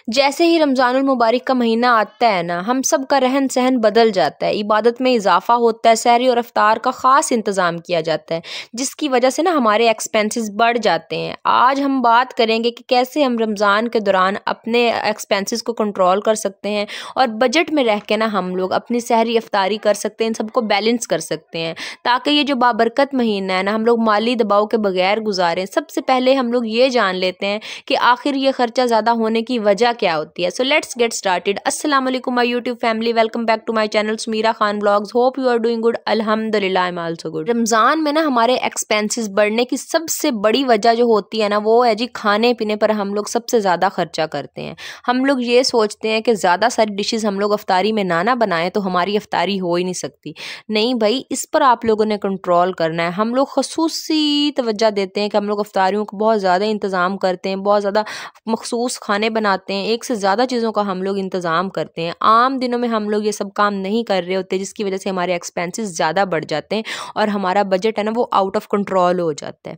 जैसे ही रमज़ानुल मुबारक का महीना आता है ना, हम सब का रहन सहन बदल जाता है, इबादत में इजाफा होता है, सहरी और इफ्तार का ख़ास इंतज़ाम किया जाता है, जिसकी वजह से ना हमारे एक्सपेंसेस बढ़ जाते हैं। आज हम बात करेंगे कि कैसे हम रमज़ान के दौरान अपने एक्सपेंसेस को कंट्रोल कर सकते हैं और बजट में रह के ना हम लोग अपनी सहरी इफ्तारी कर सकते हैं, इन सबको बैलेंस कर सकते हैं, ताकि ये जो बाबरकत महीना है ना, हम लोग माली दबाव के बगैर गुजारें। सबसे पहले हम लोग ये जान लेते हैं कि आखिर ये खर्चा ज़्यादा होने की वजह क्या होती है। So let's get started. अस्सलाम वालेकुम my YouTube family, welcome back to my channel Sumeera Khan blogs. Hope you are doing good. अल्हम्दुलिल्लाह I am also good. Ramzan में ना हमारे एक्सपेंसेस बढ़ने की सबसे बड़ी वजह जो होती है ना, वो है जी खाने पीने पर हम लोग सबसे ज़्यादा खर्चा करते हैं। हम लोग ये सोचते हैं कि ज़्यादा सारी डिशेज़ हम लोग अफ्तारी में ना बनाएं तो हमारी अफ्तारी हो ही नहीं सकती। नहीं भाई, इस पर आप लोगों ने कंट्रोल करना है। हम लोग खसूसी तवज्जो देते हैं कि हम लोग अफ्तारियों को बहुत ज़्यादा इंतज़ाम करते हैं, बहुत ज़्यादा मखसूस खाने बनाते हैं, एक से ज़्यादा चीज़ों का हम लोग इंतज़ाम करते हैं। आम दिनों में हम लोग ये सब काम नहीं कर रहे होते, जिसकी वजह से हमारे एक्सपेंसेस ज़्यादा बढ़ जाते हैं और हमारा बजट है ना वो आउट ऑफ कंट्रोल हो जाता है।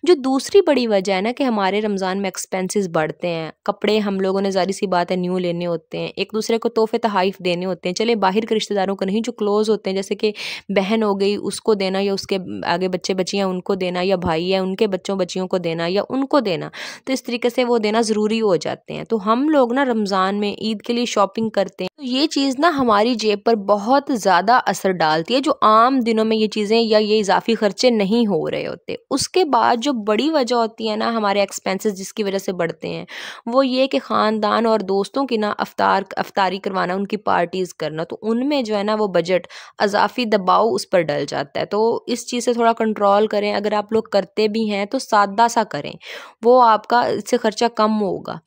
जो दूसरी बड़ी वजह है ना कि हमारे रमज़ान में एक्सपेंसेस बढ़ते हैं, कपड़े हम लोगों ने ज़ाहिर सी बात है न्यू लेने होते हैं, एक दूसरे को तोहफे तहाइफ देने होते हैं। चले बाहर के रिश्तेदारों को नहीं, जो क्लोज होते हैं, जैसे कि बहन हो गई उसको देना, या उसके आगे बच्चे बच्चियाँ उनको देना, या भाई है उनके बच्चों बच्चियों को देना, या उनको देना। तो इस तरीके से वो देना ज़रूरी हो जाते हैं। तो हम लोग ना रमज़ान में ईद के लिए शॉपिंग करते हैं, तो ये चीज़ ना हमारी जेब पर बहुत ज़्यादा असर डालती है, जो आम दिनों में ये चीज़ें या ये इजाफी खर्चे नहीं हो रहे होते। उसके बाद जो बड़ी वजह होती है ना हमारे एक्सपेंसेस जिसकी वजह से बढ़ते हैं, वो ये कि ख़ानदान और दोस्तों की ना अफ्तारी करवाना, उनकी पार्टीज़ करना, तो उनमें जो है ना वो बजट अज़ाफ़ी दबाव उस पर डल जाता है। तो इस चीज़ से थोड़ा कंट्रोल करें। अगर आप लोग करते भी हैं तो सादा सा करें, वो आपका इससे खर्चा कम होगा।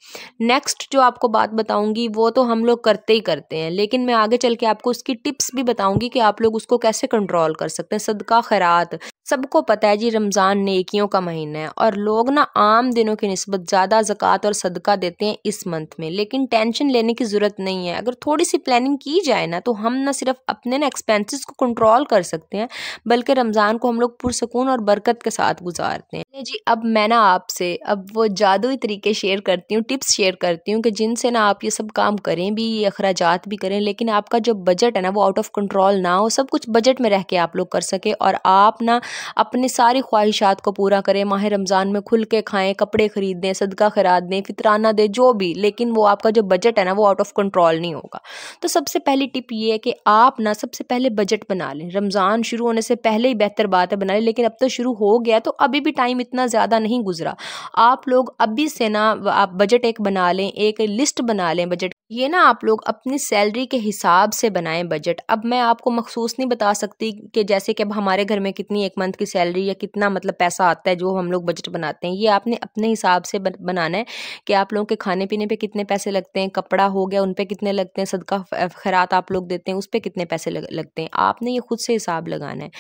नेक्स्ट जो आपको बात बताऊंगी वो तो हम लोग करते ही करते हैं, लेकिन मैं आगे चल के आपको उसकी टिप्स भी बताऊंगी कि आप लोग उसको कैसे कंट्रोल कर सकते हैं। सदका खैरात, सबको पता है जी रमज़ान नेकियों का महीना है और लोग ना आम दिनों की निस्बत ज़्यादा ज़कात और सदका देते हैं इस मंथ में, लेकिन टेंशन लेने की ज़रूरत नहीं है। अगर थोड़ी सी प्लानिंग की जाए ना, तो हम ना सिर्फ अपने ना एक्सपेंसेस को कंट्रोल कर सकते हैं, बल्कि रमज़ान को हम लोग पुरसकून और बरकत के साथ गुजारते हैं जी। अब मैं ना आपसे अब वो जादुई तरीके शेयर करती हूँ, टिप्स शेयर करती हूँ कि जिनसे ना आप ये सब काम करें भी, ये अखराजात भी करें, लेकिन आपका जो बजट है ना वो आउट ऑफ कंट्रोल ना हो, सब कुछ बजट में रह के आप लोग कर सके और आप ना अपनी सारी ख्वाहिशात को पूरा करें। माह रमज़ान में खुल के खाएं, कपड़े खरीदें, सदका खैरात दें, फितराना दें, जो भी, लेकिन वो आपका जो बजट है ना वो आउट ऑफ कंट्रोल नहीं होगा। तो सबसे पहली टिप ये है कि आप ना सबसे पहले बजट बना लें। रमज़ान शुरू होने से पहले ही बेहतर बात है बना लें, लेकिन अब तो शुरू हो गया तो अभी भी टाइम इतना ज़्यादा नहीं गुजरा। आप लोग अभी से ना आप बजट एक बना लें, एक लिस्ट बना लें बजट। ये ना आप लोग अपनी सैलरी के हिसाब से बनाएं बजट। अब मैं आपको मखसूस नहीं बता सकती कि जैसे कि अब हमारे घर में कितनी एक मंथ की सैलरी या कितना मतलब पैसा आता है जो हम लोग बजट बनाते हैं। ये आपने अपने हिसाब से बनाना है कि आप लोगों के खाने पीने पे कितने पैसे लगते हैं, कपड़ा हो गया उन पे कितने लगते हैं, सदका खैरात आप लोग देते हैं उस पर कितने पैसे लगते हैं। आपने ये खुद से हिसाब लगाना है।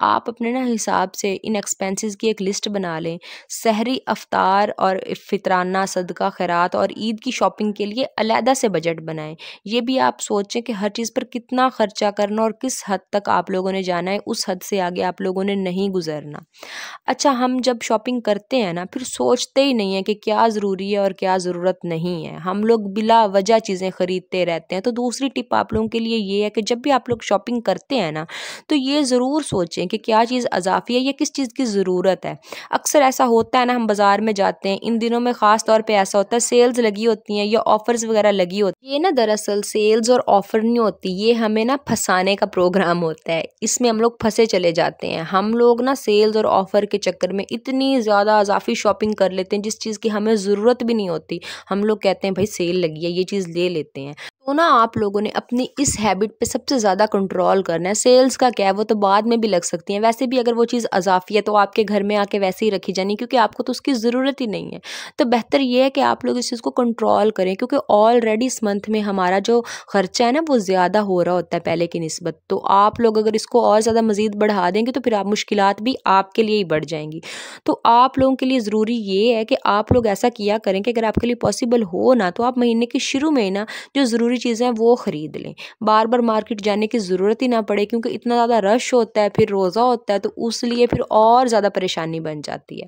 आप अपने ना हिसाब से इन एक्सपेंसेस की एक लिस्ट बना लें। सहरी, अफ्तार और फितराना, सदका खैरात और ईद की शॉपिंग के लिए अलहदा से बजट बनाएं। ये भी आप सोचें कि हर चीज़ पर कितना खर्चा करना और किस हद तक आप लोगों ने जाना है, उस हद से आगे आप लोगों ने नहीं गुजरना। अच्छा, हम जब शॉपिंग करते हैं ना, फिर सोचते ही नहीं है कि क्या ज़रूरी है और क्या ज़रूरत नहीं है। हम लोग बिला वजह चीज़ें खरीदते रहते हैं। तो दूसरी टिप आप लोगों के लिए ये है कि जब भी आप लोग शॉपिंग करते हैं ना, तो ये ज़रूर सोचें कि क्या चीज़ अज़ाफ़ी है या किस चीज़ की ज़रूरत है। अक्सर ऐसा होता है ना, हम बाज़ार में जाते हैं, इन दिनों में ख़ास तौर पे ऐसा होता है, सेल्स लगी होती हैं या ऑफ़र्स वगैरह लगी होती है। ये ना दरअसल सेल्स और ऑफ़र नहीं होती, ये हमें ना फंसाने का प्रोग्राम होता है। इसमें हम लोग फंसे चले जाते हैं। हम लोग ना सेल्स और ऑफ़र के चक्कर में इतनी ज़्यादा अज़ाफ़ी शॉपिंग कर लेते हैं जिस चीज़ की हमें ज़रूरत भी नहीं होती। हम लोग कहते हैं भाई सेल लगी है, ये चीज़ ले लेते हैं। तो ना आप लोगों ने अपनी इस हैबिट पे सबसे ज़्यादा कंट्रोल करना है। सेल्स का क्या है, वो तो बाद में भी लग सकती हैं, वैसे भी अगर वो चीज़ अज़ाफ़ी है तो आपके घर में आके वैसे ही रखी जानी, क्योंकि आपको तो उसकी ज़रूरत ही नहीं है। तो बेहतर ये है कि आप लोग इस चीज़ को कंट्रोल करें, क्योंकि ऑलरेडी इस मंथ में हमारा जो खर्चा है ना वो ज़्यादा हो रहा होता है पहले की निस्बत। तो आप लोग अगर इसको और ज़्यादा मज़ीद बढ़ा देंगे तो फिर आप मुश्किलात भी आपके लिए ही बढ़ जाएंगी। तो आप लोगों के लिए ज़रूरी ये है कि आप लोग ऐसा किया करें कि अगर आपके लिए पॉसिबल हो ना, तो आप महीने के शुरू में ही ना जो ज़रूरी चीज़ें हैं वो ख़रीद लें, बार बार मार्केट जाने की ज़रूरत ही ना पड़े, क्योंकि इतना ज़्यादा रश होता है, फिर रोज़ा होता है, तो उस लिए फिर और ज़्यादा परेशानी बन जाती है।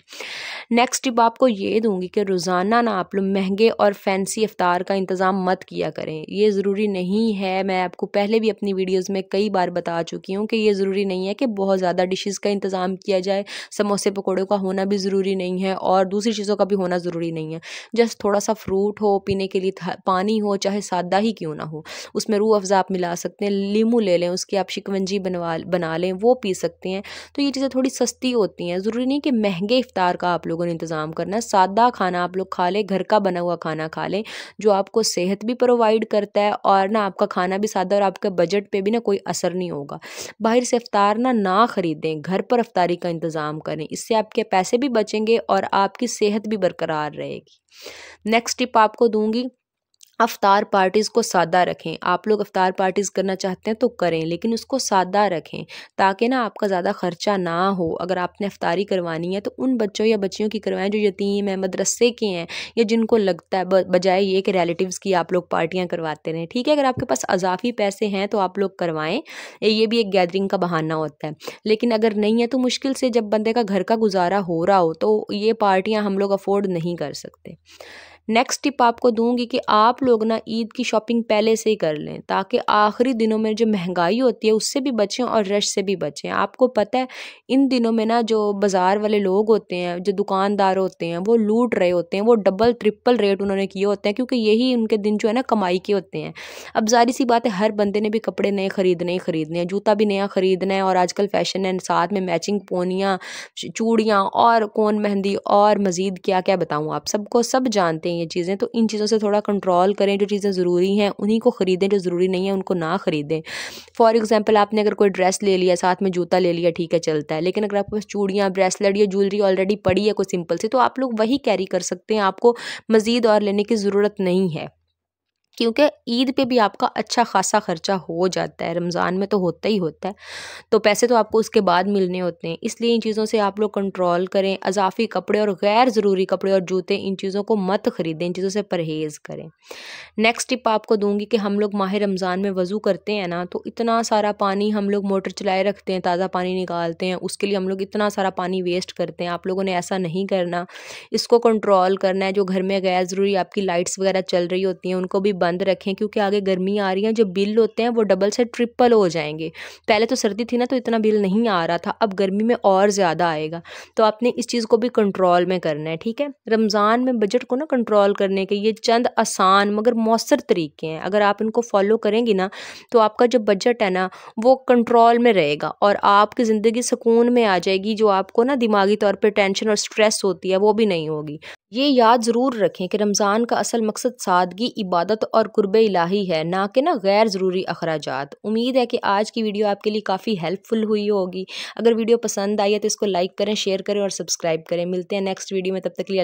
नेक्स्ट टिप आपको ये दूंगी कि रोज़ाना ना आप लोग महंगे और फैंसी इफ्तार का इंतज़ाम मत किया करें। ये ज़रूरी नहीं है, मैं आपको पहले भी अपनी वीडियोज़ में कई बार बता चुकी हूँ कि ये ज़रूरी नहीं है कि बहुत ज़्यादा डिशेज़ का इंतज़ाम किया जाए, समोसे पकौड़ों का होना भी ज़रूरी नहीं है और दूसरी चीज़ों का भी होना ज़रूरी नहीं है। जस्ट थोड़ा सा फ्रूट हो, पीने के लिए पानी हो, चाहे सादा ही क्यों ना हो, उसमें रूह अफ़ज़ा आप मिला सकते हैं, नींबू ले लें, उसकी आप शिकंजी बना लें, वो पी सकते हैं। तो ये चीज़ें थोड़ी सस्ती होती हैं, ज़रूरी नहीं कि महंगे इफ्तार का आप लोगों ने इंतज़ाम करना है। सादा खाना आप लोग खा लें, घर का बना हुआ खाना खा लें, जो आपको सेहत भी प्रोवाइड करता है और ना आपका खाना भी सादा और आपके बजट पे भी ना कोई असर नहीं होगा। बाहर से इफ्तार ना ख़रीदें, घर पर इफ्तारी का इंतज़ाम करें, इससे आपके पैसे भी बचेंगे और आपकी सेहत भी बरकरार रहेगी। नेक्स्ट टिप आपको दूंगी, अफ्तार पार्टीज़ को सादा रखें। आप लोग अफ्तार पार्टीज़ करना चाहते हैं तो करें, लेकिन उसको सादा रखें ताकि ना आपका ज़्यादा ख़र्चा ना हो। अगर आपने अफ्तारी करवानी है तो उन बच्चों या बच्चियों की करवाएं जो यतीम हैं, मदरसे के हैं, या जिनको लगता है बजाय ये कि रिलेटिव्स की आप लोग पार्टियाँ करवाते रहें। ठीक है, अगर आपके पास अज़ाफ़ी पैसे हैं तो आप लोग करवाएं, ये भी एक गैदरिंग का बहाना होता है। लेकिन अगर नहीं है तो मुश्किल से जब बंदे का घर का गुजारा हो रहा हो तो ये पार्टियाँ हम लोग अफोर्ड नहीं कर सकते। नेक्स्ट टिप आपको दूंगी कि आप लोग ना ईद की शॉपिंग पहले से ही कर लें, ताकि आखिरी दिनों में जो महंगाई होती है उससे भी बचें और रश से भी बचें। आपको पता है इन दिनों में ना जो बाज़ार वाले लोग होते हैं, जो दुकानदार होते हैं, वो लूट रहे होते हैं, वो डबल ट्रिपल रेट उन्होंने किए होते हैं, क्योंकि यही उनके दिन जो है ना कमाई के होते हैं। अब ज़ाहिर सी बात है, हर बंदे ने भी कपड़े नए खरीदने हैं, जूता भी नया खरीदना है, और आजकल फैशन है, साथ में मैचिंग पोनियाँ, चूड़ियाँ और कोन मेहंदी और मज़ीद क्या क्या बताऊँ, आप सबको सब जानते हैं ये चीज़ें। तो इन चीज़ों से थोड़ा कंट्रोल करें, जो चीज़ें ज़रूरी हैं उन्हीं को ख़रीदें, जो ज़रूरी नहीं है उनको ना ख़रीदें। फॉर एग्जांपल आपने अगर कोई ड्रेस ले लिया, साथ में जूता ले लिया, ठीक है चलता है, लेकिन अगर आपके पास चूड़ियाँ, ब्रेसलेट या ज्वेलरी ऑलरेडी पड़ी है कोई सिंपल सी, तो आप लोग वही कैरी कर सकते हैं, आपको मज़ीद और लेने की ज़रूरत नहीं है, क्योंकि ईद पे भी आपका अच्छा खासा खर्चा हो जाता है, रमज़ान में तो होता ही होता है, तो पैसे तो आपको उसके बाद मिलने होते हैं। इसलिए इन चीज़ों से आप लोग कंट्रोल करें, अज़ाफ़ी कपड़े और गैर ज़रूरी कपड़े और जूते, इन चीज़ों को मत ख़रीदें, इन चीज़ों से परहेज़ करें। नेक्स्ट टिप आपको दूंगी कि हम लोग माह रमज़ान में वज़ू करते हैं ना, तो इतना सारा पानी हम लोग मोटर चलाए रखते हैं, ताज़ा पानी निकालते हैं, उसके लिए हम लोग इतना सारा पानी वेस्ट करते हैं। आप लोगों ने ऐसा नहीं करना, इसको कंट्रोल करना है। जो घर में गैर ज़रूरी आपकी लाइट्स वगैरह चल रही होती हैं उनको भी बंद रखें, क्योंकि आगे गर्मी आ रही है, जो बिल होते हैं वो डबल से ट्रिपल हो जाएंगे। पहले तो सर्दी थी ना तो इतना बिल नहीं आ रहा था, अब गर्मी में और ज़्यादा आएगा, तो आपने इस चीज़ को भी कंट्रोल में करना है। ठीक है, रमज़ान में बजट को ना कंट्रोल करने के ये चंद आसान मगर मौसर तरीके हैं। अगर आप इनको फॉलो करेंगी ना तो आपका जो बजट है ना वो कंट्रोल में रहेगा और आपकी ज़िंदगी सुकून में आ जाएगी। जो आपको ना दिमागी तौर पे टेंशन और स्ट्रेस होती है वो भी नहीं होगी। ये याद ज़रूर रखें कि रमज़ान का असल मकसद सादगी, इबादत और कुर्बे इलाही है, ना कि ना गैर ज़रूरी अखराजात। उम्मीद है कि आज की वीडियो आपके लिए काफ़ी हेल्पफुल हुई होगी। अगर वीडियो पसंद आई है तो इसको लाइक करें, शेयर करें और सब्सक्राइब करें। मिलते हैं नेक्स्ट वीडियो में, तब तक के लिए